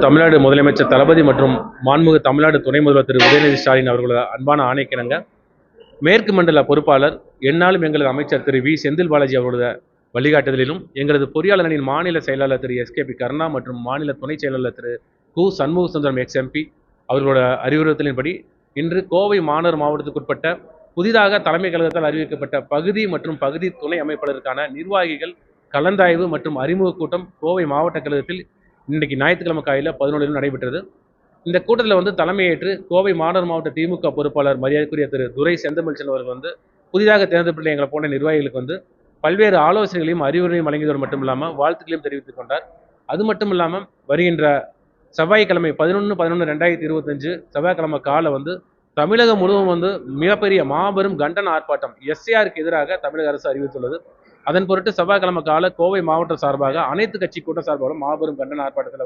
தமிழ்நாடு முதலமைச்சர் தளபதி மற்றும் மாண்புமிகு தமிழ்நாடு துணை முதல்வர் திரு உதயநிதி ஸ்டாலின் அவர்களோட அன்பான ஆணைக்கிணங்க மேற்கு மண்டல பொறுப்பாளர் என்னாலும் எங்களது அமைச்சர் திரு வி செந்தில் பாலாஜி அவர்களோட வழிகாட்டுதலிலும் எங்களது பொறியாளர் அணியின் மாநில செயலாளர் திரு எஸ்கேபி கருணா மற்றும் மாநில துணை செயலாளர் திரு கு சண்முக சுந்தரம் எக்ஸ்எம்பி அவர்களோட அறிவுறுத்தலின்படி இன்று கோவை மாநகர் மாவட்டத்துக்குட்பட்ட புதிதாக தலைமை கழகத்தால் அறிவிக்கப்பட்ட பகுதி மற்றும் பகுதி துணை அமைப்பாளருக்கான நிர்வாகிகள் கலந்தாய்வு மற்றும் அறிமுக கூட்டம் கோவை மாவட்ட கழகத்தில் இன்றைக்கு ஞாயிற்றுக்கிழமை காலையில் 11 நடைபெற்றது. இந்த கூட்டத்தில் தலைமையேற்று கோவை மாநகர் மாவட்ட திமுக பொறுப்பாளர் மரியாதைக்குரிய திரு துரை செந்தமிழ்ச்சன் அவர்கள் புதிதாக தேர்ந்தெடுக்கப்பட்ட எங்களை போன்ற நிர்வாகிகளுக்கு பல்வேறு ஆலோசனைகளையும் அறிவுரையும் வழங்கியதோடு மட்டும் இல்லாமல் வாழ்த்துக்களையும் தெரிவித்துக் கொண்டார். அது மட்டும் இல்லாமல் வருகின்ற செவ்வாய்க்கிழமை 11/11/2025 செவ்வாய்க்கிழமை காலை தமிழகம் முழுவதும் மிகப்பெரிய மாபெரும் கண்டன ஆர்ப்பாட்டம் எஸ்ஏஆருக்கு எதிராக தமிழக அரசு அறிவித்துள்ளது. அதன் பொருட்டு செவ்வாய்க்கிழமை காலை கோவை மாவட்டம் சார்பாக அனைத்து கட்சி கூட்டம் சார்பாக மாபெரும் கண்டன ஆர்ப்பாட்டத்தில்